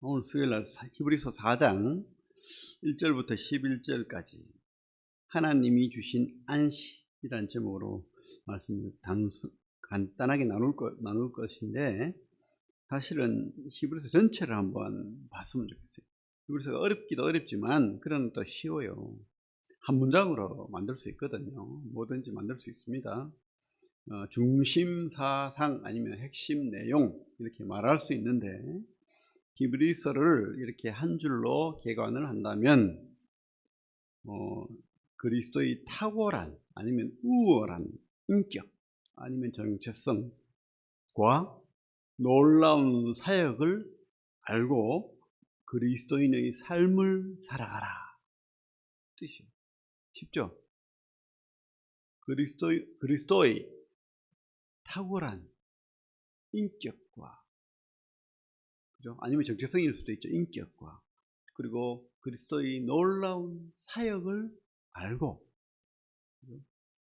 오늘 수요일날 히브리서 4장 1절부터 11절까지 하나님이 주신 안식이라는 제목으로 말씀을 간단하게 나눌 것인데, 사실은 히브리서 전체를 한번 봤으면 좋겠어요. 히브리서가 어렵기도 어렵지만 그러나 또 쉬워요. 한 문장으로 만들 수 있거든요. 뭐든지 만들 수 있습니다. 중심 사상 아니면 핵심 내용 이렇게 말할 수 있는데, 히브리서를 이렇게 한 줄로 개관을 한다면 그리스도의 탁월한 아니면 우월한 인격 아니면 정체성과 놀라운 사역을 알고 그리스도인의 삶을 살아가라 뜻이요. 쉽죠? 그리스도의 탁월한 인격과, 그죠? 아니면 정체성일 수도 있죠. 인격과, 그리고 그리스도의 놀라운 사역을 알고,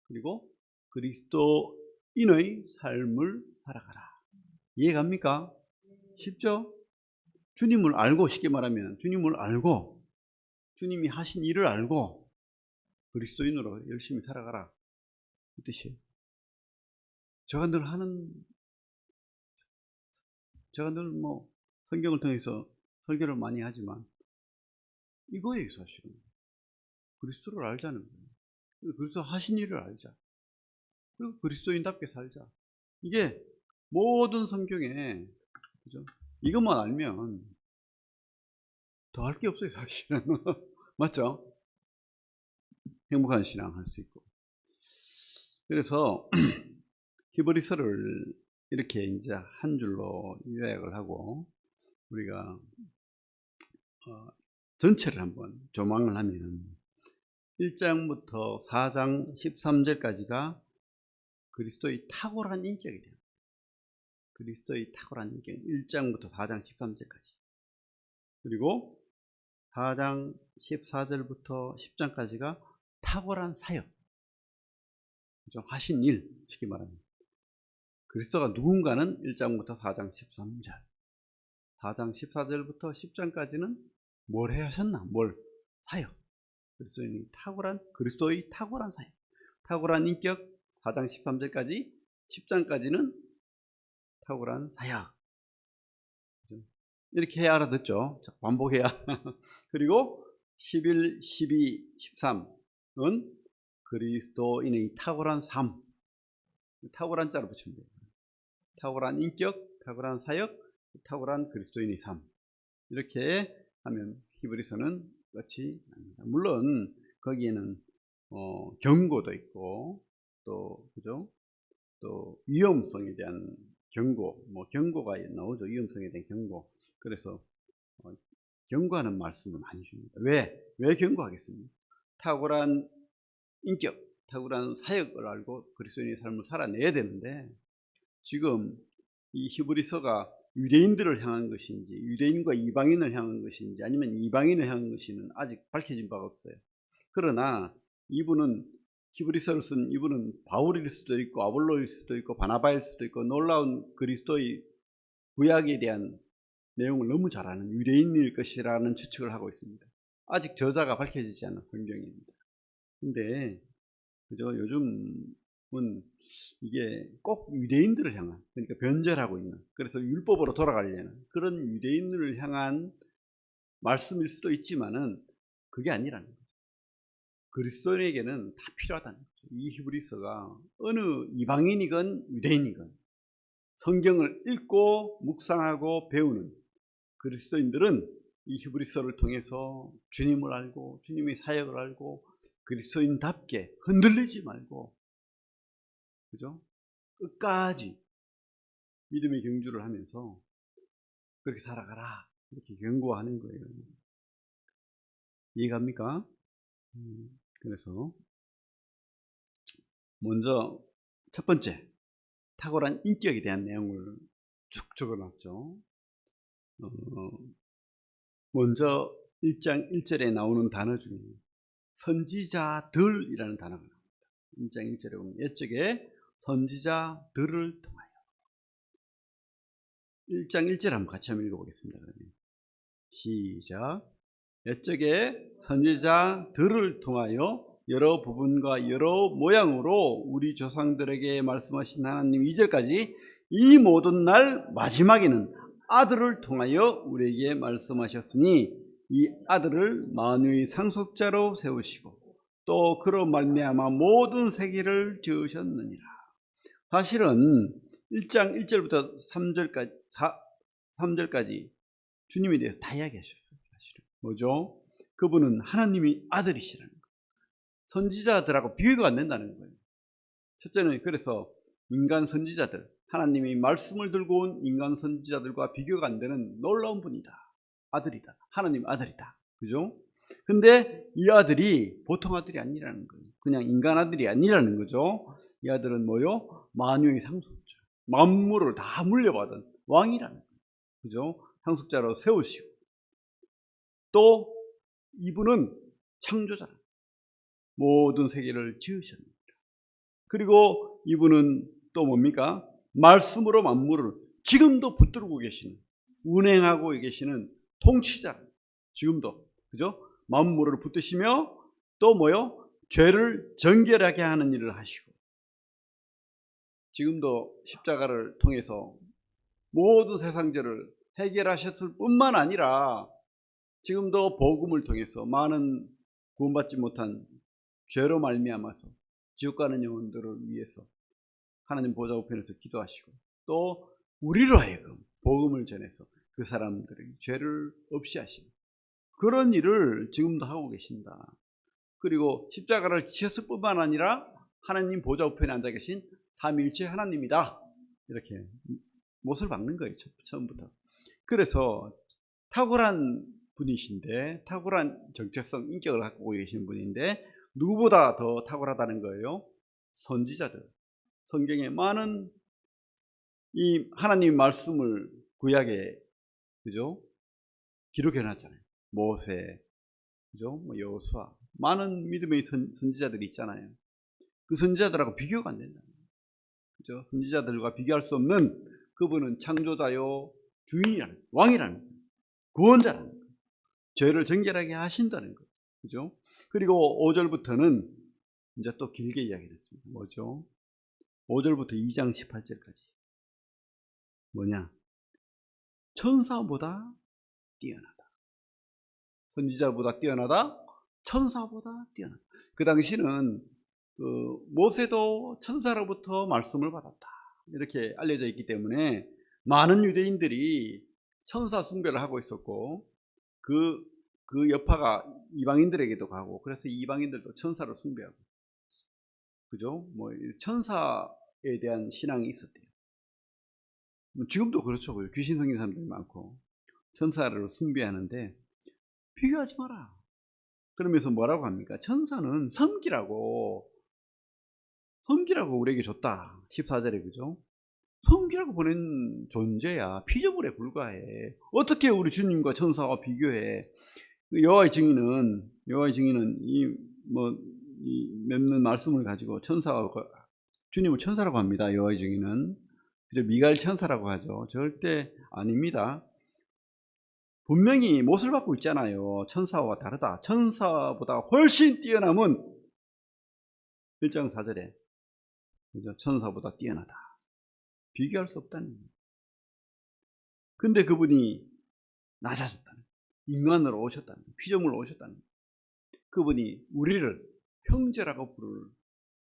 그리고 그리스도인의 삶을 살아가라. 이해갑니까? 쉽죠? 주님을 알고, 쉽게 말하면 주님을 알고, 주님이 하신 일을 알고 그리스도인으로 열심히 살아가라 이 뜻이에요. 제가 늘 성경을 통해서 설교를 많이 하지만 이거예요. 사실은 그리스도를 알자는 거예요. 그리스도 하신 일을 알자. 그리고 그리스도인답게 살자. 이게 모든 성경에, 그죠? 이것만 알면 더 할 게 없어요, 사실은. 맞죠? 행복한 신앙 할 수 있고. 그래서 히브리서를 이렇게 이제 한 줄로 요약을 하고 우리가 전체를 한번 조망을 하면 1장부터 4장 13절까지가 그리스도의 탁월한 인격이 돼요. 그리스도의 탁월한 인격, 1장부터 4장 13절까지. 그리고 4장 14절부터 10장까지가 탁월한 사역, 그죠? 하신 일, 쉽게 말하면 그리스도가 누군가는 1장부터 4장 13절, 4장 14절부터 10장까지는 뭘 하셨나, 사역, 그리스도의 탁월한 사역, 탁월한 인격, 4장 13절까지, 10장까지는 탁월한 사역. 이렇게 해야 알아듣죠? 반복해야. 그리고 11, 12, 13은 그리스도인의 탁월한 삶, 탁월한 자로 붙이면 돼요. 탁월한 인격, 탁월한 사역, 탁월한 그리스도인의 삶. 이렇게 하면 히브리서는 끝이 납니다. 물론 거기에는 경고도 있고, 또 그죠? 또 위험성에 대한 경고, 경고가 나오죠. 위험성에 대한 경고. 그래서 경고하는 말씀을 많이 줍니다. 왜 경고하겠습니까? 탁월한 인격, 탁월한 사역을 알고 그리스도인의 삶을 살아내야 되는데, 지금 이 히브리서가 유대인들을 향한 것인지, 유대인과 이방인을 향한 것인지, 아니면 이방인을 향한 것인지는 아직 밝혀진 바가 없어요. 그러나 히브리서를 쓴 이분은 바울일 수도 있고 아볼로일 수도 있고 바나바일 수도 있고 놀라운 그리스도의 구약에 대한 내용을 너무 잘 아는 유대인일 것이라는 추측을 하고 있습니다. 아직 저자가 밝혀지지 않은 성경입니다. 근데 그죠? 요즘은 이게 꼭 유대인들을 향한, 그러니까 변절하고 있는, 그래서 율법으로 돌아가려는 그런 유대인을 향한 말씀일 수도 있지만은 그게 아니라는 거죠. 그리스도인에게는 다 필요하다는 거죠. 이 히브리서가 어느 이방인이건 유대인이건 성경을 읽고 묵상하고 배우는 그리스도인들은 이 히브리서를 통해서 주님을 알고 주님의 사역을 알고 그리스도인답게 흔들리지 말고, 그죠? 끝까지 믿음의 경주를 하면서 그렇게 살아가라, 이렇게 경고하는 거예요. 이해갑니까? 그래서 먼저 첫 번째, 탁월한 인격에 대한 내용을 쭉 적어놨죠. 먼저 1장 1절에 나오는 단어 중에 선지자들이라는 단어가 나옵니다. 1장 1절에 보면 옛적에 선지자들을 통하여. 1장 1절 한번 같이 한번 읽어보겠습니다. 그러면 시작. 옛적에 선지자들을 통하여 여러 부분과 여러 모양으로 우리 조상들에게 말씀하신 하나님, 2절까지 이 모든 날 마지막에는 아들을 통하여 우리에게 말씀하셨으니 이 아들을 만유의 상속자로 세우시고 또 그로 말미암아 모든 세계를 지으셨느니라. 사실은 1장 1절부터 3절까지 주님에 대해서 다 이야기하셨어요. 사실은 뭐죠? 그분은 하나님의 아들이시라는 거예요. 선지자들하고 비교가 안 된다는 거예요. 첫째는 그래서 인간 선지자들, 하나님이 말씀을 들고 온 인간 선지자들과 비교가 안 되는 놀라운 분이다. 아들이다. 하나님 아들이다. 그죠? 근데 이 아들이 보통 아들이 아니라는 거예요. 그냥 인간 아들이 아니라는 거죠. 이 아들은 뭐요? 만유의 상속자. 만물을 다 물려받은 왕이라는 거예요. 그죠? 상속자로 세우시고 또 이분은 창조자라. 모든 세계를 지으셨습니다. 그리고 이분은 또 뭡니까? 말씀으로 만물을 지금도 붙들고 계시는, 운행하고 계시는 통치자. 지금도, 그죠? 만물을 붙드시며 또 뭐요? 죄를 정결하게 하는 일을 하시고 지금도 십자가를 통해서 모든 세상 죄를 해결하셨을 뿐만 아니라 지금도 복음을 통해서 많은 구원받지 못한 죄로 말미암아서 지옥 가는 영혼들을 위해서 하나님 보좌 우편에서 기도하시고 또 우리로 하여금 복음을 전해서 그 사람들에게 죄를 없이 하시는 그런 일을 지금도 하고 계신다. 그리고 십자가를 지셨을 뿐만 아니라 하나님 보좌 우편에 앉아 계신 삼위일체 하나님이다. 이렇게 못을 박는 거예요. 처음부터. 그래서 탁월한 분이신데, 탁월한 정체성, 인격을 갖고 계신 분인데 누구보다 더 탁월하다는 거예요. 선지자들, 성경에 많은 이 하나님 말씀을 구약에, 그죠? 기록해 놨잖아요. 모세, 그죠? 여호수아, 많은 믿음의 선지자들이 있잖아요. 그 선지자들하고 비교가 안 된다. 그죠? 선지자들과 비교할 수 없는 그분은 창조자요, 주인이라는, 왕이라는, 구원자라는 거예요. 죄를 정결하게 하신다는 거예요. 그죠? 그리고 5절부터는 이제 또 길게 이야기했습니다. 뭐죠? 5절부터 2장 18절까지. 뭐냐? 천사보다 뛰어나다. 선지자보다 뛰어나다. 천사보다 뛰어나다. 그 당시는 모세도 천사로부터 말씀을 받았다. 이렇게 알려져 있기 때문에 많은 유대인들이 천사 숭배를 하고 있었고 그 여파가 이방인들에게도 가고 그래서 이방인들도 천사를 숭배하고 그죠? 뭐 천사에 대한 신앙이 있었대요. 지금도 그렇죠. 귀신 성긴 사람들이 많고 천사를 숭배하는데 비교하지 마라. 그러면서 뭐라고 합니까? 천사는 섬기라고 우리에게 줬다. 14절에 그죠? 섬기라고 보낸 존재야. 피조물에 불과해. 어떻게 우리 주님과 천사와 비교해? 여호와의 증인은 이 맺는 말씀을 가지고 주님을 천사라고 합니다. 여호와의 증인은 그저 미가엘 천사라고 하죠. 절대 아닙니다. 분명히 못을 받고 있잖아요. 천사와 다르다. 천사보다 훨씬 뛰어남은 1장 4절에 천사보다 뛰어나다. 비교할 수 없다는 거예요. 근데 그분이 낮아졌다는 거예요. 인간으로 오셨다는 거예요. 피조물로 오셨다는 거예요. 그분이 우리를 형제라고 부를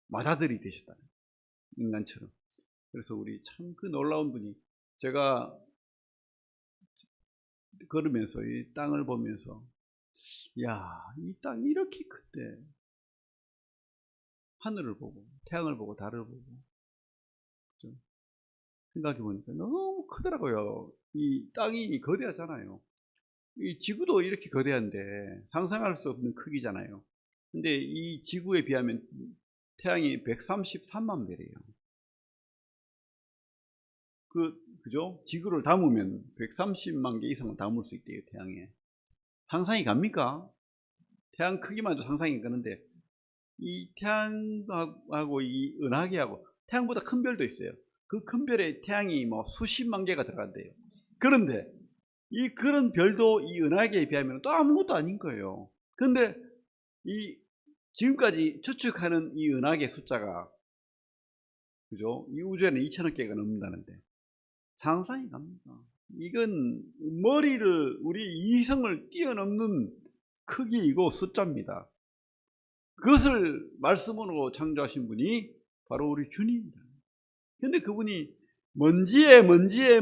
맏아들이 되셨다는 거예요. 인간처럼. 그래서 우리 참 그 놀라운 분이 제가 걸으면서 이 땅을 보면서 야, 이 땅이 이렇게 큰데 하늘을 보고 태양을 보고 달을 보고 그렇죠? 생각해 보니까 너무 크더라고요. 이 땅이 거대하잖아요. 이 지구도 이렇게 거대한데 상상할 수 없는 크기잖아요. 근데 이 지구에 비하면 태양이 133만 배래요. 그죠? 지구를 담으면 130만 개 이상을 담을 수 있대요, 태양에. 상상이 갑니까? 태양 크기만 해도 상상이 가는데, 이 태양하고 이 은하계하고 태양보다 큰 별도 있어요. 그 큰 별에 태양이 뭐 수십만 개가 들어간대요. 그런데 그런 별도 이 은하계에 비하면 또 아무것도 아닌 거예요. 근데 지금까지 추측하는 이 은하계 숫자가, 그죠? 이 우주에는 2천억 개가 넘는다는데 상상이 갑니다. 이건 우리 이성을 뛰어넘는 크기이고 숫자입니다. 그것을 말씀으로 창조하신 분이 바로 우리 주님입니다. 근데 그분이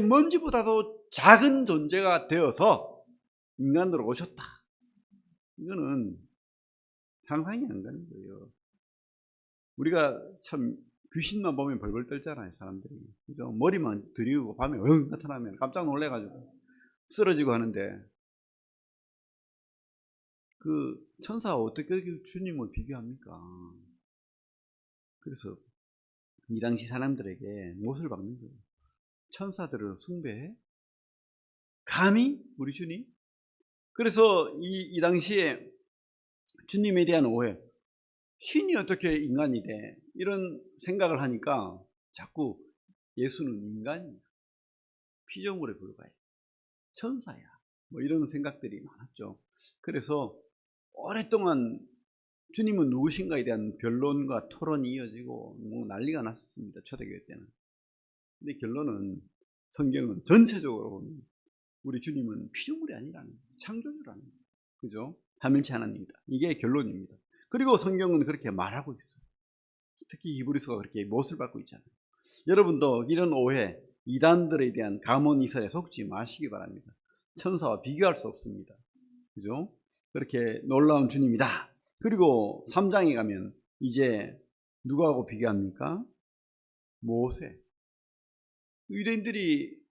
먼지보다도 작은 존재가 되어서 인간으로 오셨다. 이거는 상상이 안 가는 거예요. 우리가 참 귀신만 보면 벌벌 떨잖아요, 사람들이. 그죠? 머리만 들이우고 밤에 나타나면 깜짝 놀래가지고 쓰러지고 하는데, 그 천사와 어떻게 주님을 비교합니까? 그래서 이 당시 사람들에게 못을 박는 거예요. 천사들을 숭배해? 감히 우리 주님? 그래서 이 당시에 주님에 대한 오해, 신이 어떻게 인간이 돼? 이런 생각을 하니까 자꾸 예수는 인간이야, 피조물에 불과해, 천사야, 뭐 이런 생각들이 많았죠. 그래서 오랫동안 주님은 누구신가에 대한 변론과 토론이 이어지고 뭐 난리가 났었습니다, 초대교회 때는. 근데 결론은, 성경은 전체적으로 우리 주님은 피조물이 아니라는 거예요. 창조주라는 거예요. 그죠? 삼일체 하나님이다. 이게 결론입니다. 그리고 성경은 그렇게 말하고 있어요. 특히 히브리서가 그렇게 못을 받고 있잖아요. 여러분도 이런 오해, 이단들에 대한 가문이설에 속지 마시기 바랍니다. 천사와 비교할 수 없습니다. 그죠? 그렇게 놀라운 주님이다. 그리고 3장에 가면 이제 누구하고 비교합니까? 모세. 유대인들이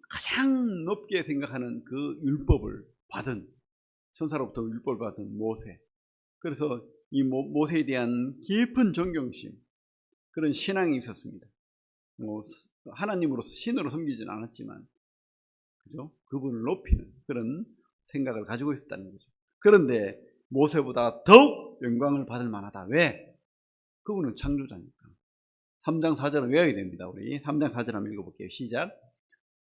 가장 높게 생각하는 그 율법을 받은, 천사로부터 율법을 받은 모세. 그래서 이 모세에 대한 깊은 존경심, 그런 신앙이 있었습니다. 하나님으로서 신으로 섬기지는 않았지만, 그죠? 그분을 높이는 그런 생각을 가지고 있었다는 거죠. 그런데 모세보다 더욱 영광을 받을 만하다. 왜? 그분은 창조자니까. 3장 4절은 외워야 됩니다. 우리 3장 4절 한번 읽어볼게요. 시작.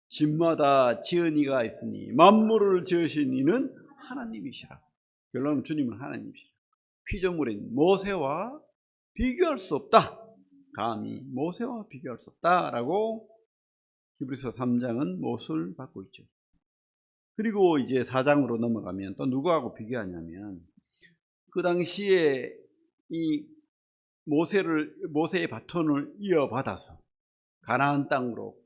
집마다 지은 이가 있으니 만물을 지으신 이는 하나님이시라. 결론은 주님은 하나님이시라. 피조물인 모세와 비교할 수 없다. 감히 모세와 비교할 수 없다라고 히브리서 3장은 못을 받고 있죠. 그리고 이제 4장으로 넘어가면 또 누구하고 비교하냐면, 그 당시에 이 모세의 바톤을 이어받아서 가나안 땅으로,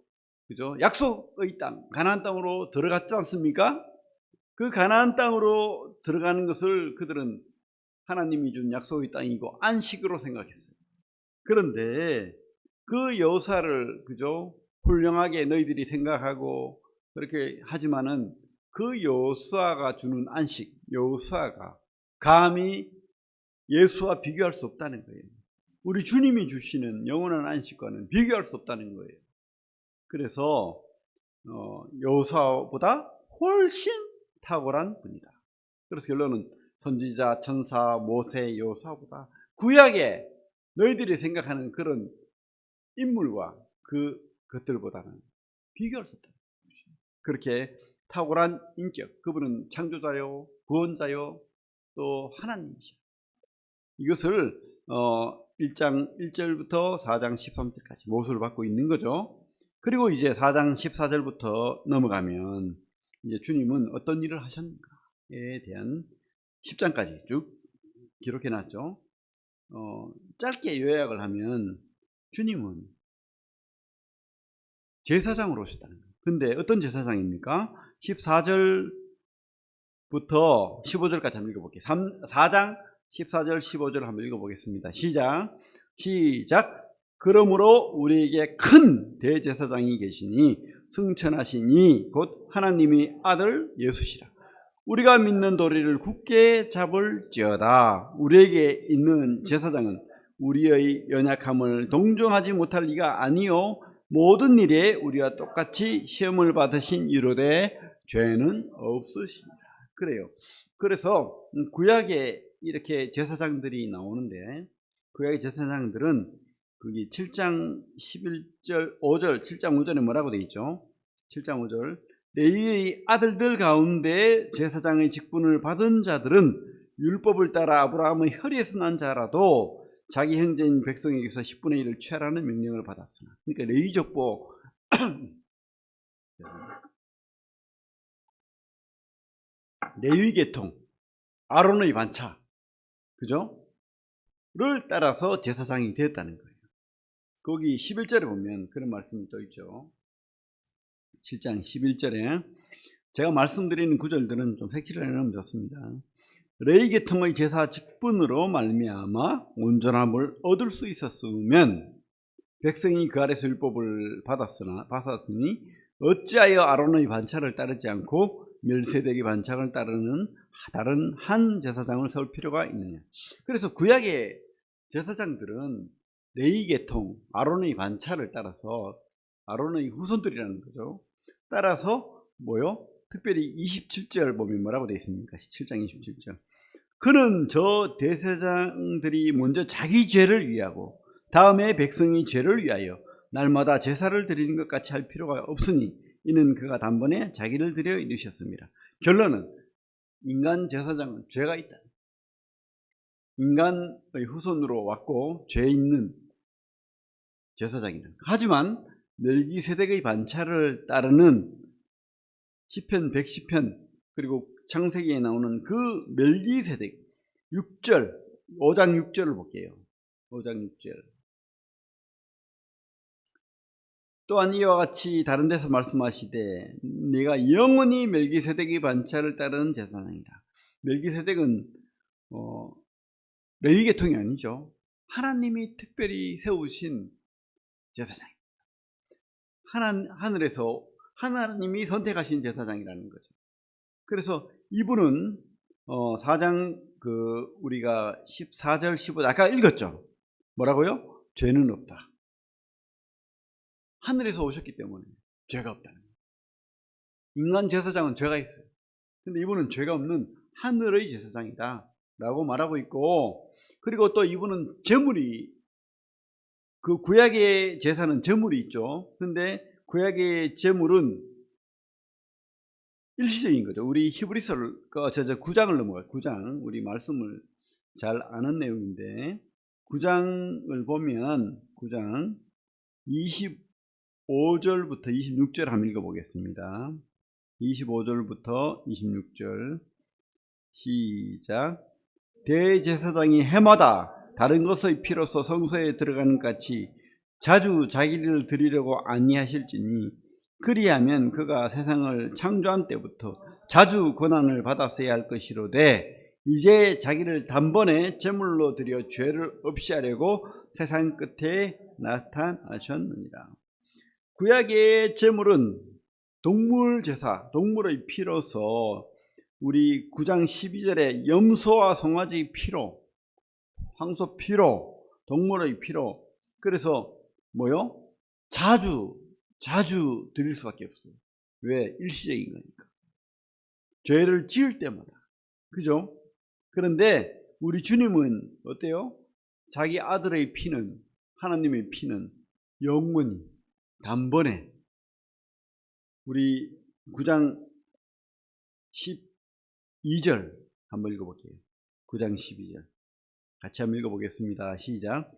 그죠? 약속의 땅, 가나안 땅으로 들어갔지 않습니까? 그 가나안 땅으로 들어가는 것을 그들은 하나님이 준 약속의 땅이고 안식으로 생각했어요. 그런데 그 여호수아를, 그죠? 훌륭하게 너희들이 생각하고 그렇게 하지만은 그 여호수아가 주는 안식, 여호수아가 감히 예수와 비교할 수 없다는 거예요. 우리 주님이 주시는 영원한 안식과는 비교할 수 없다는 거예요. 그래서 여호수아보다 훨씬 탁월한 분이다. 그래서 결론은 선지자, 천사, 모세, 여호수아보다 구약에 너희들이 생각하는 그런 인물과 그것들보다는 비교할 수 없다. 그렇게 탁월한 인격, 그분은 창조자요, 구원자요, 또 하나님이시다. 이것을 1장 1절부터 4장 13절까지 모습을 받고 있는 거죠. 그리고 이제 4장 14절부터 넘어가면 이제 주님은 어떤 일을 하셨는가에 대한 10장까지 쭉 기록해 놨죠. 짧게 요약을 하면 주님은 제사장으로 오셨다는 거예요. 근데 어떤 제사장입니까? 14절부터 15절까지 한번 읽어볼게요. 4장 14절 15절 한번 읽어보겠습니다. 시작. 그러므로 우리에게 큰 대제사장이 계시니 승천하신 이 곧 하나님의 아들 예수시라. 우리가 믿는 도리를 굳게 잡을지어다. 우리에게 있는 제사장은 우리의 연약함을 동정하지 못할 리가 아니요 모든 일에 우리와 똑같이 시험을 받으신 이로되 죄는 없으시니라. 그래요. 그래서 구약에 이렇게 제사장들이 나오는데, 구약의 제사장들은 거기 7장 11절 5절 7장 5절에 뭐라고 되어 있죠? 7장 5절 레위의 아들들 가운데 제사장의 직분을 받은 자들은 율법을 따라 아브라함의 혈에서 난 자라도 자기 형제인 백성에게서 10분의 1을 취하라는 명령을 받았으나, 그러니까 레위족보 레위계통 아론의 반차, 그죠? 를 따라서 제사장이 되었다는 거예요. 거기 11절에 보면 그런 말씀이 또 있죠. 7장 11절에 제가 말씀드리는 구절들은 좀 색칠을 해놓으면 좋습니다. 레위계통의 제사 직분으로 말미암아 온전함을 얻을 수 있었으면 백성이 그 아래서 율법을 받았으니 어찌하여 아론의 반차를 따르지 않고 멜기세덱의 반차를 따르는 다른 한 제사장을 세울 필요가 있느냐. 그래서 구약의 제사장들은 레위계통 아론의 반차를 따라서, 아론의 후손들이라는 거죠, 따라서 뭐요? 특별히 27절 보면 뭐라고 되어 있습니까? 7장 27절. 그는 저 대제사장들이 먼저 자기 죄를 위하고 다음에 백성의 죄를 위하여 날마다 제사를 드리는 것 같이 할 필요가 없으니 이는 그가 단번에 자기를 드려 이루셨습니다. 결론은 인간 제사장은 죄가 있다. 인간의 후손으로 왔고 죄 있는 제사장이다. 하지만 멜기세덱의 반차를 따르는 시편 110편 그리고 창세기에 나오는 그 멜기세덱 6절 5장 6절을 볼게요. 5장 6절. 또한 이와 같이 다른 데서 말씀하시되 네가 영원히 멜기세덱의 반차를 따르는 제사장이다. 멜기세덱은 레위계통이 아니죠. 하나님이 특별히 세우신 제사장입니다. 하늘에서 하나님이 선택하신 제사장이라는 거죠. 그래서 이분은 4장 우리가 14절 15절 아까 읽었죠. 뭐라고요? 죄는 없다. 하늘에서 오셨기 때문에 죄가 없다는 거예요. 인간 제사장은 죄가 있어요. 근데 이분은 죄가 없는 하늘의 제사장이다 라고 말하고 있고, 그리고 또 이분은 제물이, 그 구약의 제사는 제물이 있죠. 근데 구약의 제물은 일시적인 거죠. 우리 히브리서를 9장을 넘어가요. 9장, 우리 말씀을 잘 아는 내용인데 9장을 보면 9장 25절부터 26절 한번 읽어보겠습니다. 25절부터 26절 시작. 대제사장이 해마다 다른 것의 피로써 성소에 들어가는 같이 자주 자기를 드리려고 아니하실지니 그리하면 그가 세상을 창조한 때부터 자주 고난을 받았어야 할 것이로되 이제 자기를 단번에 제물로 드려 죄를 없이 하려고 세상 끝에 나타나셨느니라. 구약의 제물은 동물 제사, 동물의 피로서 우리 9장 12절에 염소와 송아지 피로, 황소 피로, 동물의 피로, 그래서 뭐요? 자주 드릴 수밖에 없어요. 왜? 일시적인 거니까. 죄를 지을 때마다. 그죠? 그런데 우리 주님은 어때요? 자기 아들의 피는, 하나님의 피는 영원히 단번에, 우리 9장 12절 한번 읽어볼게요. 9장 12절 같이 한번 읽어보겠습니다. 시작.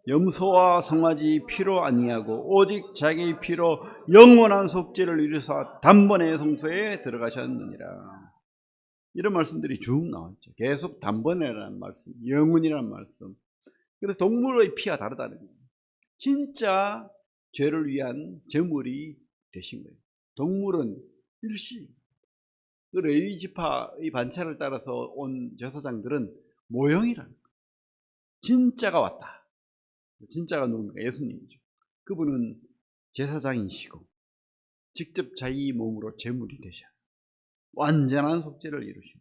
염소와 송아지 피로 아니하고 오직 자기 피로 영원한 속죄를 이루사 단번에 성소에 들어가셨느니라. 이런 말씀들이 쭉 나왔죠. 계속 단번에라는 말씀, 영원이라는 말씀. 그래서 동물의 피와 다르다는 거예요. 진짜 죄를 위한 제물이 되신 거예요. 동물은 일시. 레위 지파의 반차를 따라서 온 제사장들은 모형이라는 거예요. 진짜가 왔다. 진짜가 누굽니까? 예수님이죠. 그분은 제사장이시고 직접 자기 몸으로 제물이 되셔서 완전한 속죄를 이루시고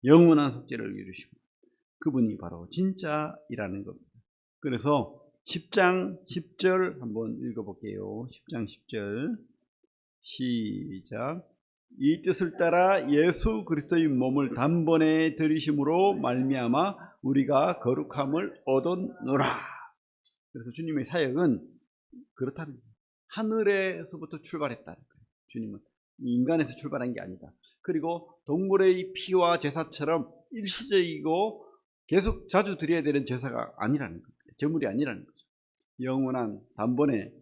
영원한 속죄를 이루시고 그분이 바로 진짜이라는 겁니다. 그래서 10장 10절 한번 읽어볼게요. 10장 10절 시작. 이 뜻을 따라 예수 그리스도의 몸을 단번에 들이심으로 말미암아 우리가 거룩함을 얻었노라. 그래서 주님의 사역은 그렇다는 거예요. 하늘에서부터 출발했다는 거예요. 주님은 인간에서 출발한 게 아니다. 그리고 동물의 피와 제사처럼 일시적이고 계속 자주 드려야 되는 제사가 아니라는 거죠. 제물이 아니라는 거죠. 영원한 단번에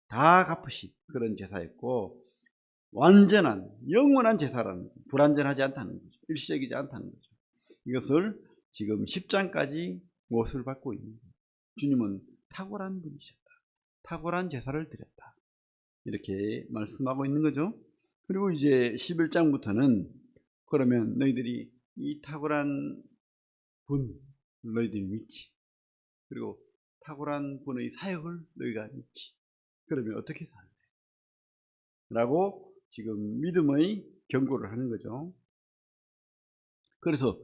다 갚으신 그런 제사였고, 완전한 영원한 제사라는 거죠. 불완전하지 않다는 거죠. 일시적이지 않다는 거죠. 이것을 지금 10장까지 무엇을 받고 있는 거예요? 주님은 탁월한 분이셨다. 탁월한 제사를 드렸다. 이렇게 말씀하고 있는 거죠. 그리고 이제 11장부터는 그러면 너희들이 이 탁월한 분, 너희들이 믿지. 그리고 탁월한 분의 사역을 너희가 믿지. 그러면 어떻게 살래? 라고 지금 믿음의 경고를 하는 거죠. 그래서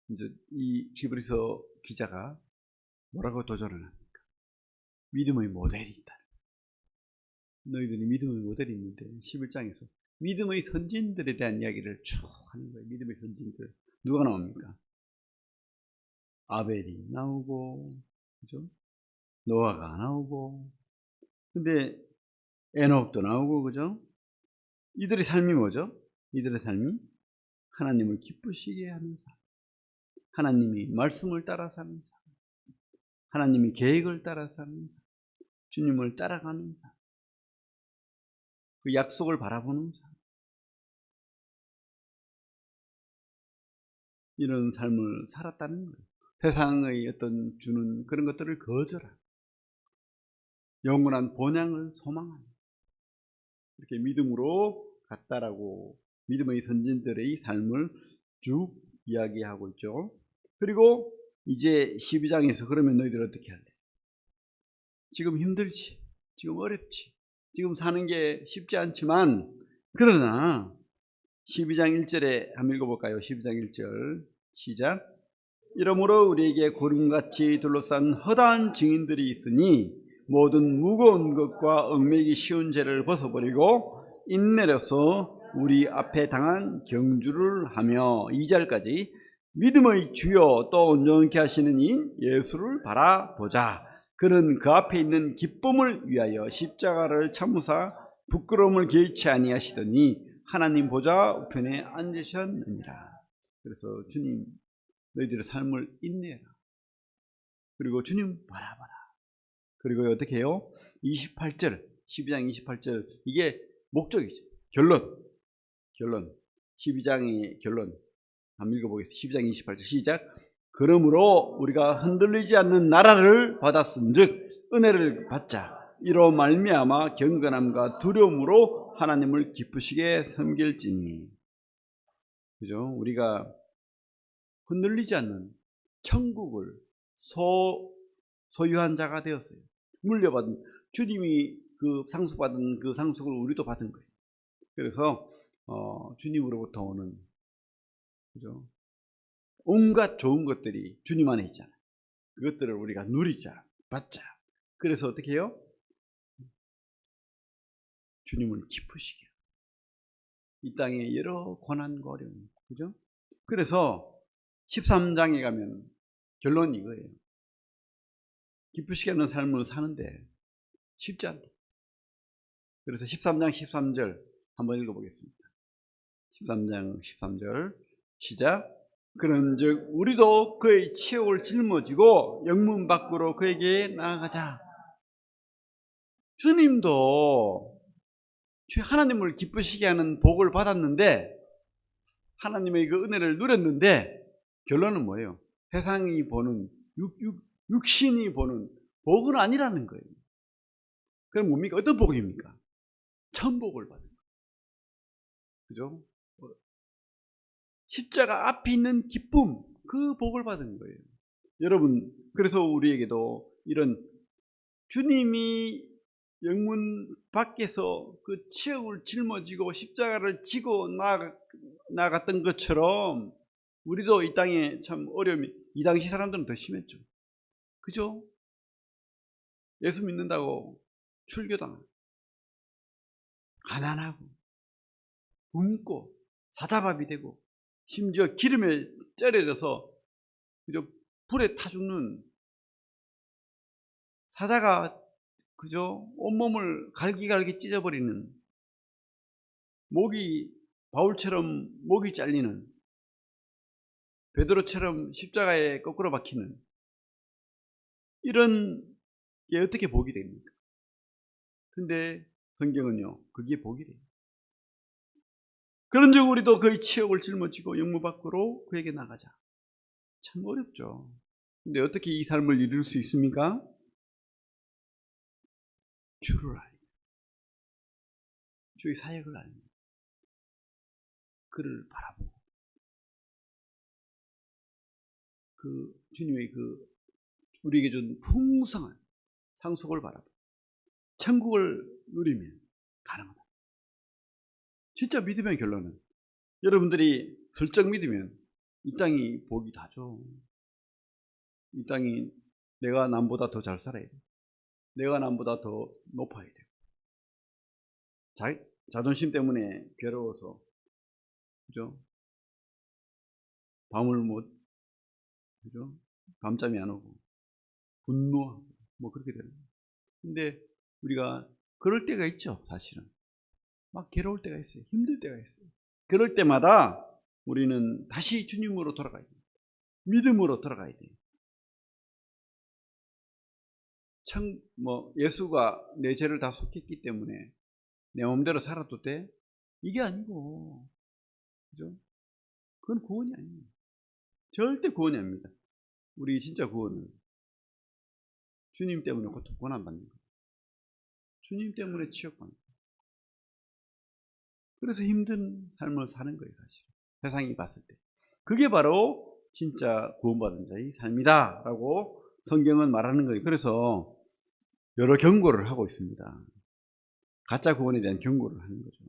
이제 이 히브리서 기자가 뭐라고 도전을 합니까? 믿음의 모델이 있다. 너희들이 믿음의 모델이 있는데 11장에서 믿음의 선진들에 대한 이야기를 쭉 하는 거예요. 믿음의 선진들. 누가 나옵니까? 아벨이 나오고, 그죠? 노아가 나오고, 근데 에녹도 나오고, 그죠? 이들의 삶이 뭐죠? 이들의 삶이 하나님을 기쁘시게 하는 삶. 하나님이 말씀을 따라 사는 삶. 하나님이 계획을 따라 사는 삶. 주님을 따라가는 삶. 그 약속을 바라보는 삶. 이런 삶을 살았다는 거예요. 세상의 어떤 주는 그런 것들을 거절하고 영원한 본향을 소망하는, 이렇게 믿음으로 갔다라고 믿음의 선진들의 삶을 쭉 이야기하고 있죠. 그리고 이제 12장에서 그러면 너희들 어떻게 할래? 지금 힘들지, 지금 어렵지, 지금 사는 게 쉽지 않지만, 그러나 12장 1절에 한번 읽어볼까요? 12장 1절 시작. 이러므로 우리에게 구름같이 둘러싼 허다한 증인들이 있으니 모든 무거운 것과 얽매기 쉬운 죄를 벗어버리고 인내로서 우리 앞에 당한 경주를 하며, 2절까지 믿음의 주요 또 온전케 하시는 이인 예수를 바라보자. 그는 그 앞에 있는 기쁨을 위하여 십자가를 참으사 부끄러움을 개의치 아니하시더니 하나님 보좌 우편에 앉으셨느니라. 그래서 주님, 너희들의 삶을 인내해라. 그리고 주님 바라봐라. 그리고 어떻게 해요? 28절, 12장 28절, 이게 목적이죠. 결론. 12장의 결론 한번 읽어보겠습니다. 12장 28절 시작. 그러므로 우리가 흔들리지 않는 나라를 받았은즉 은혜를 받자. 이로 말미암아 경건함과 두려움으로 하나님을 기쁘시게 섬길지니. 그죠? 우리가 흔들리지 않는 천국을 소유한 자가 되었어요. 물려받은, 주님이 그 상속받은 그 상속을 우리도 받은 거예요. 그래서 주님으로부터 오는, 그죠? 온갖 좋은 것들이 주님 안에 있잖아요. 그것들을 우리가 누리자, 받자. 그래서 어떻게 해요? 주님을 기쁘시게. 이 땅에 여러 고난과 어려움, 그죠? 그래서 13장에 가면 결론이 이거예요. 기쁘시게 하는 삶을 사는데 쉽지 않다. 그래서 13장 13절 한번 읽어보겠습니다. 13장 13절 시작. 그런즉 우리도 그의 체육을 짊어지고 영문 밖으로 그에게 나아가자. 주님도 하나님을 기쁘시게 하는 복을 받았는데, 하나님의 그 은혜를 누렸는데, 결론은 뭐예요? 세상이 보는, 육신이 보는 복은 아니라는 거예요. 그럼 뭡니까? 어떤 복입니까? 천복을 받는 거예요. 그죠? 십자가 앞에 있는 기쁨, 그 복을 받은 거예요. 여러분, 그래서 우리에게도 이런 주님이 영문 밖에서 그 치욕을 짊어지고 십자가를 지고 나갔던 것처럼 우리도 이 땅에 참 어려움이, 이 당시 사람들은 더 심했죠. 그죠? 예수 믿는다고 출교당하고, 가난하고, 굶고, 사자밥이 되고, 심지어 기름에 쩔어져서 그죠? 불에 타 죽는 사자가, 그죠? 온몸을 갈기갈기 찢어버리는 바울처럼 목이 잘리는, 베드로처럼 십자가에 거꾸로 박히는 이런 게 어떻게 복이 됩니까? 근데 성경은요, 그게 복이 돼요. 그런즉 우리도 그의 치욕을 짊어지고 영무 밖으로 그에게 나가자. 참 어렵죠. 근데 어떻게 이 삶을 이룰 수 있습니까? 주를 알고, 주의 사역을 알고, 그를 바라보고, 그 주님의 우리에게 준 풍성한 상속을 바라보고 천국을 누리면 가능하다. 진짜 믿음의 결론은, 여러분들이 슬쩍 믿으면 이 땅이 복이 다죠. 이 땅이 내가 남보다 더 잘 살아야 돼. 내가 남보다 더 높아야 돼. 자존심 때문에 괴로워서, 그죠? 밤을 그죠? 밤잠이 안 오고 분노하고 그렇게 되는 거예요. 근데 우리가 그럴 때가 있죠. 사실은 막 괴로울 때가 있어요. 힘들 때가 있어요. 그럴 때마다 우리는 다시 주님으로 돌아가야 돼요. 믿음으로 돌아가야 돼요. 예수가 내 죄를 다 속했기 때문에 내 마음대로 살아도 돼? 이게 아니고, 그죠? 그건 구원이 아니에요. 절대 구원이 아닙니다. 우리 진짜 구원은 주님 때문에 고난받는 거예요. 주님 때문에 치욕받는 거예요. 그래서 힘든 삶을 사는 거예요, 사실. 세상이 봤을 때. 그게 바로 진짜 구원받은 자의 삶이다 라고 성경은 말하는 거예요. 그래서 여러 경고를 하고 있습니다. 가짜 구원에 대한 경고를 하는 거죠.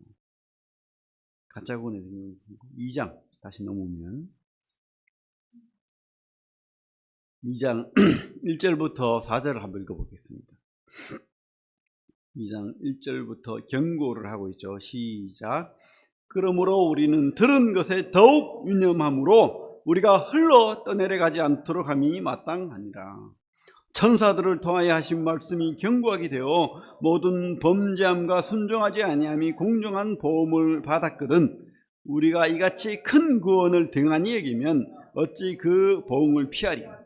가짜 구원에 대한 경고. 2장 다시 넘으면 2장 1절부터 4절을 한번 읽어보겠습니다. 2장 1절부터 경고를 하고 있죠. 시작. 그러므로 우리는 들은 것에 더욱 유념함으로 우리가 흘러 떠내려가지 않도록 함이 마땅하니라. 천사들을 통하여 하신 말씀이 경고하게 되어 모든 범죄함과 순종하지 아니함이 공정한 보험을 받았거든 우리가 이같이 큰 구원을 등한히 여기면 어찌 그 보응을 피하리요.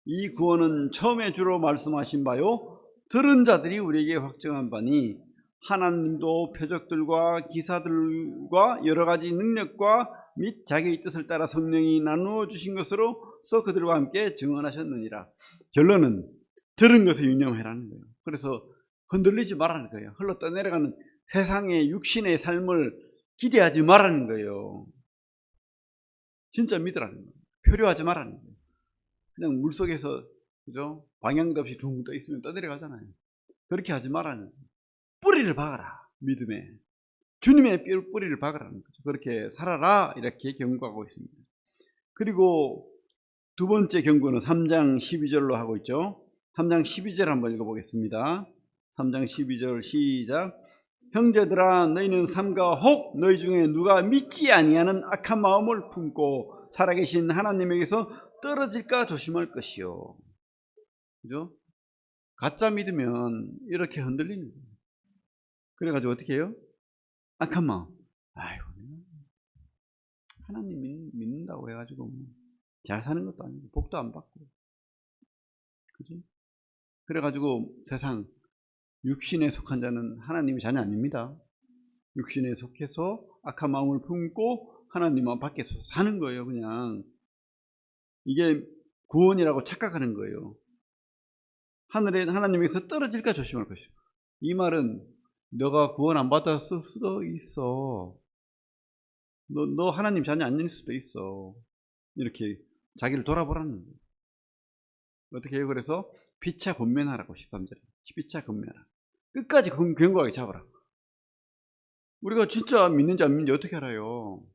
이 구원은 처음에 주로 말씀하신 바요 들은 자들이 우리에게 확증한 바니 하나님도 표적들과 기사들과 여러 가지 능력과 및 자기의 뜻을 따라 성령이 나누어 주신 것으로서 그들과 함께 증언하셨느니라. 결론은 들은 것에 유념해라는 거예요. 그래서 흔들리지 말라는 거예요. 흘러 떠내려가는 세상의 육신의 삶을 기대하지 말라는 거예요. 진짜 믿으라는 거예요. 표류하지 말라는 거예요. 그냥 물속에서, 그죠? 방향도 없이 둥 떠 있으면 떠내려가잖아요. 그렇게 하지 말라는 거예요. 뿌리를 박아라. 믿음에. 주님의 뿌리를 박으라는 거죠. 그렇게 살아라. 이렇게 경고하고 있습니다. 그리고 두 번째 경고는 3장 12절로 하고 있죠. 3장 12절 한번 읽어보겠습니다. 3장 12절 시작. 형제들아 너희는 삼가 혹 너희 중에 누가 믿지 아니하는 악한 마음을 품고 살아계신 하나님에게서 떨어질까 조심할 것이요. 그죠? 가짜 믿으면 이렇게 흔들리는 거예요. 그래가지고 어떻게 해요? 악한 마음. 아이고, 하나님 믿는다고 해가지고 잘 사는 것도 아니고 복도 안 받고, 그죠? 그래가지고 세상 육신에 속한 자는 하나님의 자녀 아닙니다. 육신에 속해서 악한 마음을 품고 하나님만 밖에서 사는 거예요. 그냥 이게 구원이라고 착각하는 거예요. 하늘에 하나님에게서 떨어질까 조심할 것이요. 이 말은 너가 구원 안 받았을 수도 있어. 너 하나님 자녀 아닐 수도 있어. 이렇게 자기를 돌아보라는 거예요. 어떻게 해요? 그래서 피차 권면하라고 13절에. 피차 권면하라. 끝까지 견고하게 잡아라. 우리가 진짜 믿는지 안 믿는지 어떻게 알아요?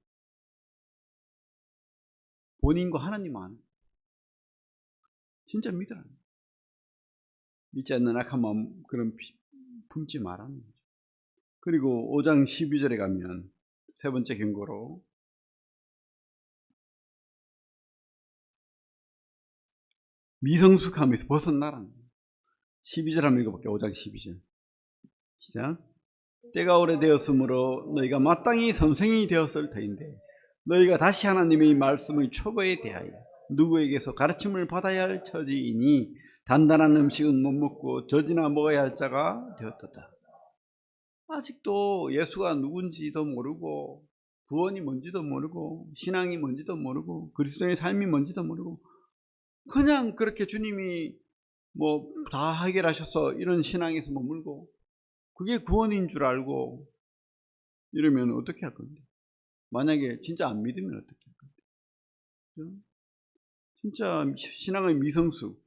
본인과 하나님만. 진짜 믿으라는 거예요. 믿지 않는 악한 마음 그런 품지 말라는 거죠. 그리고 5장 12절에 가면 세 번째 경고로 미성숙함에서 벗어나라는 거예요. 12절 한번 읽어볼게요. 5장 12절 시작. 때가 오래되었으므로 너희가 마땅히 선생이 되었을 터인데 너희가 다시 하나님의 말씀의 초보에 대하여 누구에게서 가르침을 받아야 할 처지이니 단단한 음식은 못 먹고 젖이나 먹어야 할 자가 되었도다. 아직도 예수가 누군지도 모르고 구원이 뭔지도 모르고 신앙이 뭔지도 모르고 그리스도의 삶이 뭔지도 모르고 그냥 그렇게 주님이 뭐 다 해결하셔서 이런 신앙에서 머물고 그게 구원인 줄 알고 이러면 어떻게 할 건데? 만약에 진짜 안 믿으면 어떻게 할 건데? 진짜 신앙의 미성수.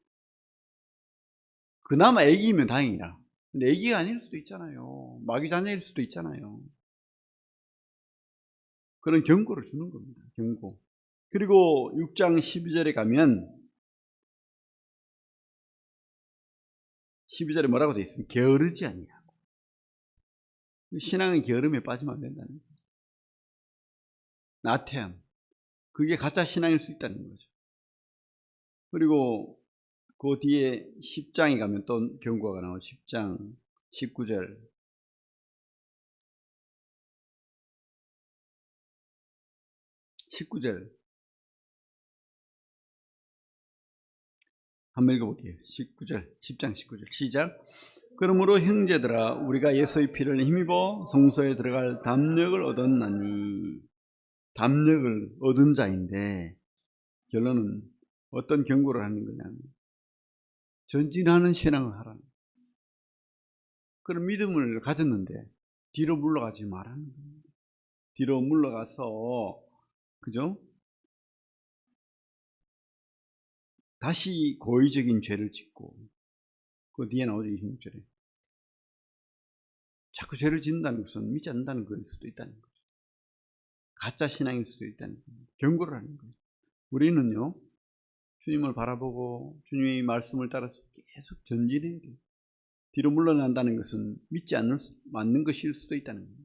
그나마 애기면 다행이라. 근데 애기가 아닐 수도 있잖아요. 마귀 자녀일 수도 있잖아요. 그런 경고를 주는 겁니다. 경고. 그리고 6장 12절에 가면 12절에 뭐라고 되어 있습니까? 게으르지 아니하고. 신앙의 게으름에 빠지면 안 된다는 거예요. 나태함. 그게 가짜 신앙일 수 있다는 거죠. 그리고 그 뒤에 10장에 가면 또 경고가 나오죠. 10장 19절. 19절. 한번 읽어볼게요. 19절. 10장 19절. 시작. 그러므로 형제들아 우리가 예수의 피를 힘입어 성소에 들어갈 담력을 얻었나니. 담력을 얻은 자인데 결론은 어떤 경고를 하는 거냐면 전진하는 신앙을 하라는 거예요. 그런 믿음을 가졌는데 뒤로 물러가지 말라는 겁니다. 뒤로 물러가서 그죠? 다시 고의적인 죄를 짓고 그 뒤에 나오죠. 26절에 자꾸 죄를 짓는다는 것은 믿지 않는다는 걸 수도 있다는 거죠. 가짜 신앙일 수도 있다는 겁니다. 경고를 하는 거예요. 우리는요 주님을 바라보고 주님의 말씀을 따라서 계속 전진해야 돼요. 뒤로 물러난다는 것은 믿지 않는 것일 수도 있다는 겁니다.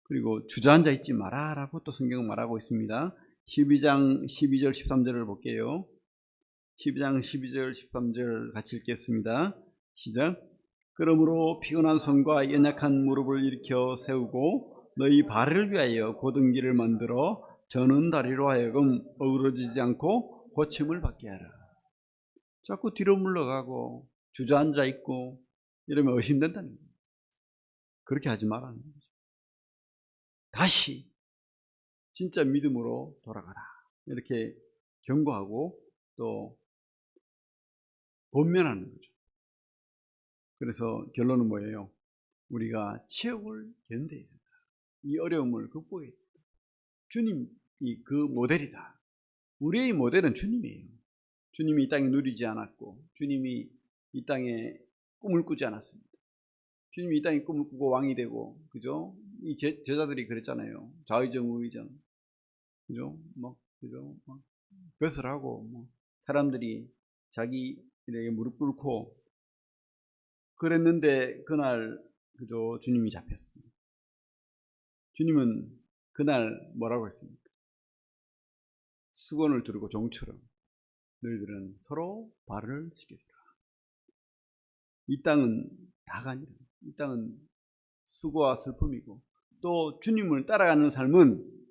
그리고 주저앉아 있지 마라 라고 또 성경은 말하고 있습니다. 12장 12절 13절을 볼게요. 12장 12절 13절 같이 읽겠습니다. 시작. 그러므로 피곤한 손과 연약한 무릎을 일으켜 세우고 너희 발을 위하여 곧은 길을 만들어 저는 다리로 하여금 어우러지지 않고 고침을 받게 하라. 자꾸 뒤로 물러가고 주저앉아 있고 이러면 의심된다는 거예요. 그렇게 하지 말라는 거죠. 다시 진짜 믿음으로 돌아가라. 이렇게 경고하고 또 권면하는 거죠. 그래서 결론은 뭐예요? 우리가 치욕을 견뎌야 된다. 이 어려움을 극복해야 된다. 주님이 그 모델이다. 우리의 모델은 주님이에요. 주님이 이 땅에 누리지 않았고 주님이 이 땅에 꿈을 꾸지 않았습니다. 주님이 이 땅에 꿈을 꾸고 왕이 되고 그죠? 이 제자들이 그랬잖아요. 좌의정 우의정 그죠? 그죠? 배설하고 사람들이 자기에게 무릎 꿇고 그랬는데 그날 그죠? 주님이 잡혔습니다. 주님은 그날 뭐라고 했습니까? 수건을 두르고 종처럼 너희들은 서로 발을 씻겨주라. 이 땅은 다가 아니라 이 땅은 수고와 슬픔이고 또 주님을 따라가는 삶은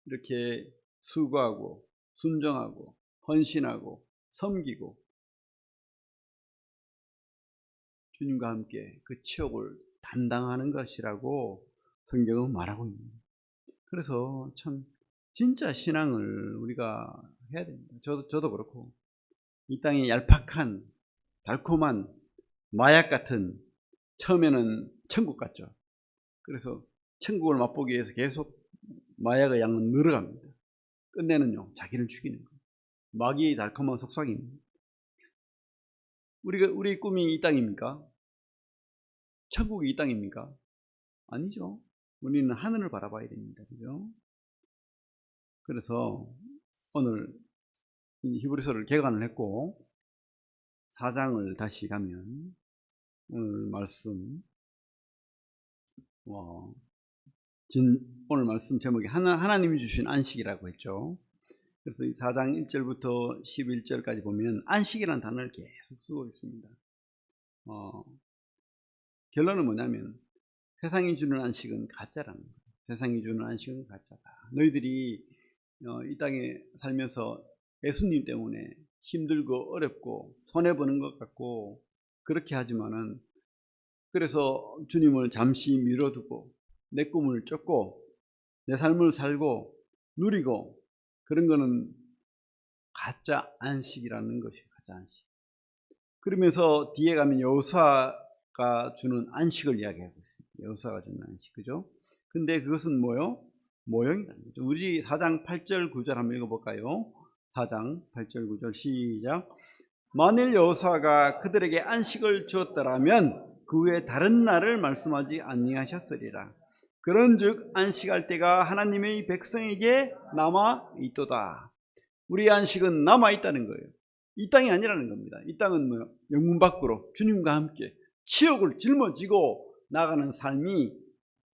이렇게 수고하고 순정하고 헌신하고 섬기고 주님과 함께 그 치욕을 담당하는 것이라고 성경은 말하고 있습니다. 그래서 참 진짜 신앙을 우리가 해야 됩니다. 저도 그렇고 이 땅에 얄팍한 달콤한 마약 같은 처음에는 천국 같죠. 그래서 천국을 맛보기 위해서 계속 마약의 양은 늘어갑니다. 끝내는요 자기를 죽이는 거예요. 마귀의 달콤한 속삭임입니다. 우리의 꿈이 이 땅입니까? 천국이 이 땅입니까? 아니죠. 우리는 하늘을 바라봐야 됩니다. 그죠? 그래서 오늘 히브리서를 개관을 했고 4장을 다시 가면 오늘 말씀 오늘 말씀 제목이 하나님이 주신 안식이라고 했죠. 그래서 이 4장 1절부터 11절까지 보면 안식이라는 단어를 계속 쓰고 있습니다. 결론은 뭐냐면 세상이 주는 안식은 가짜라는 거예요. 세상이 주는 안식은 가짜다. 너희들이 이 땅에 살면서 예수님 때문에 힘들고 어렵고 손해보는 것 같고 그렇게 하지만은, 그래서 주님을 잠시 미뤄두고 내 꿈을 쫓고 내 삶을 살고 누리고, 그런 거는 가짜 안식이라는 것이 가짜 안식. 그러면서 뒤에 가면 여호수아가 주는 안식을 이야기하고 있습니다. 여호수아가 주는 안식, 그죠? 근데 그것은 뭐요? 모형이라는 거죠. 우리 4장 8절 9절 한번 읽어볼까요? 4장 8절 9절 시작. 만일 여호수아가 그들에게 안식을 주었더라면 그 외에 다른 날을 말씀하지 아니하셨으리라. 그런즉 안식할 때가 하나님의 백성에게 남아 있도다. 우리의 안식은 남아 있다는 거예요. 이 땅이 아니라는 겁니다. 이 땅은 뭐요? 영문 밖으로 주님과 함께 치욕을 짊어지고 나가는 삶이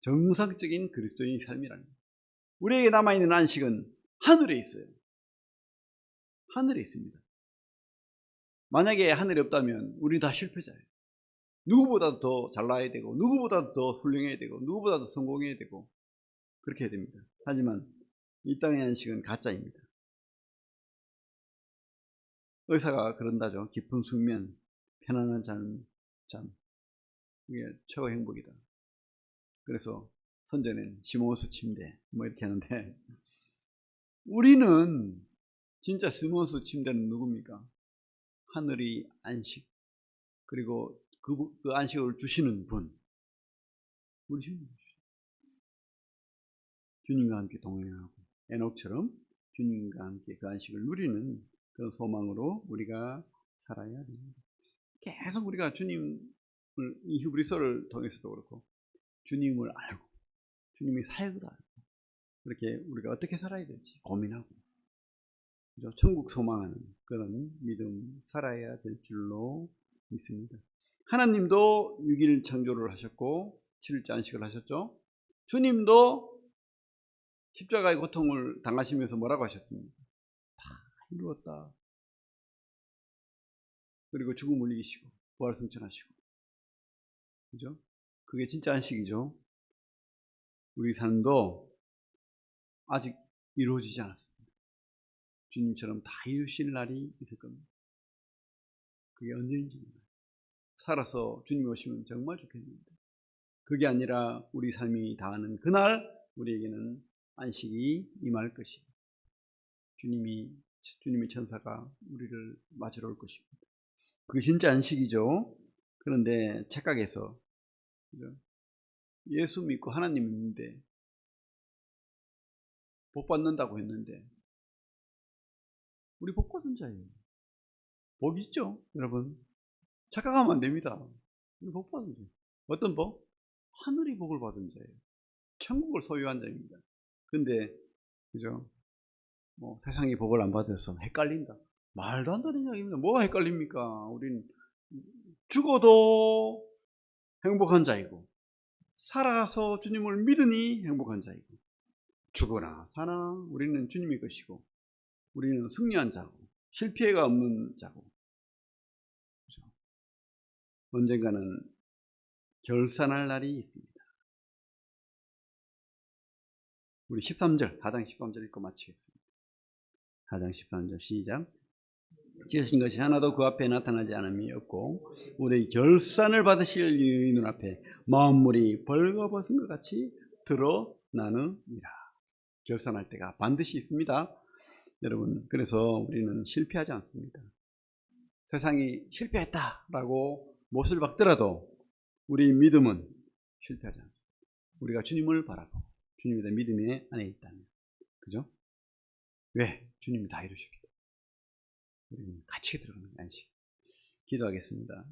정상적인 그리스도인의 삶이라는 거예요. 우리에게 남아있는 안식은 하늘에 있어요. 하늘에 있습니다. 만약에 하늘이 없다면 우리 다 실패자예요. 누구보다도 더 잘나야 되고, 누구보다도 더 훌륭해야 되고, 누구보다도 성공해야 되고, 그렇게 해야 됩니다. 하지만 이 땅의 안식은 가짜입니다. 의사가 그런다죠. 깊은 숙면, 편안한 잠, 이게 최고 행복이다. 그래서 선전에는 시몬스 침대 뭐 이렇게 하는데, 우리는 진짜 시몬스 침대는 누굽니까? 하늘의 안식, 그리고 그 안식을 주시는 분, 우리 주님과 함께 동행하고 에녹처럼 주님과 함께 그 안식을 누리는 그런 소망으로 우리가 살아야 됩니다. 계속 우리가 주님을, 이 히브리서를 통해서도 그렇고 주님을 알고 주님의 사역을 알고 그렇게 우리가 어떻게 살아야 될지 고민하고, 그죠? 천국 소망하는 그런 믿음 살아야 될 줄로 믿습니다. 하나님도 6일 창조를 하셨고 7일째 안식을 하셨죠. 주님도 십자가의 고통을 당하시면서 뭐라고 하셨습니까? 다 이루었다. 그리고 죽음을 이기시고 부활승천하시고, 그죠? 그게 진짜 안식이죠. 우리 삶도 아직 이루어지지 않았습니다. 주님처럼 다 이루실 날이 있을 겁니다. 그게 언제인지 살아서 주님 오시면 정말 좋겠습니다. 그게 아니라 우리 삶이 다하는 그날 우리에게는 안식이 임할 것이고 주님의 천사가 우리를 맞으러 올 것입니다. 그게 진짜 안식이죠. 그런데 착각해서 예수 믿고 하나님 믿는데 복 받는다고 했는데, 우리 복 받은 자예요. 복 있죠, 여러분? 착각하면 안 됩니다. 우리 복 받은 자예요. 어떤 복? 하늘의 복을 받은 자예요. 천국을 소유한 자입니다. 그런데 그죠? 뭐 세상의 복을 안 받아서 헷갈린다. 말도 안 되는 이야기입니다. 뭐가 헷갈립니까? 우리는 죽어도 행복한 자이고 살아서 주님을 믿으니 행복한 자이고, 죽으나 사나 우리는 주님의 것이고 우리는 승리한 자고 실패가 없는 자고, 그렇죠? 언젠가는 결산할 날이 있습니다. 우리 13절, 4장 13절 읽고 마치겠습니다. 4장 13절 시작. 지으신 것이 하나도 그 앞에 나타나지 않음이 없고 우리 결산을 받으실 이의 눈앞에 만물이 벌거벗은 것 같이 드러나느니라. 결산할 때가 반드시 있습니다. 여러분, 그래서 우리는 실패하지 않습니다. 세상이 실패했다라고 못을 박더라도 우리 믿음은 실패하지 않습니다. 우리가 주님을 바라보고 주님에 대한 믿음이 안에 있다면, 그죠? 왜? 주님이 다 이루셨기 때문에 우리는 같이 들어가는 안식. 기도하겠습니다.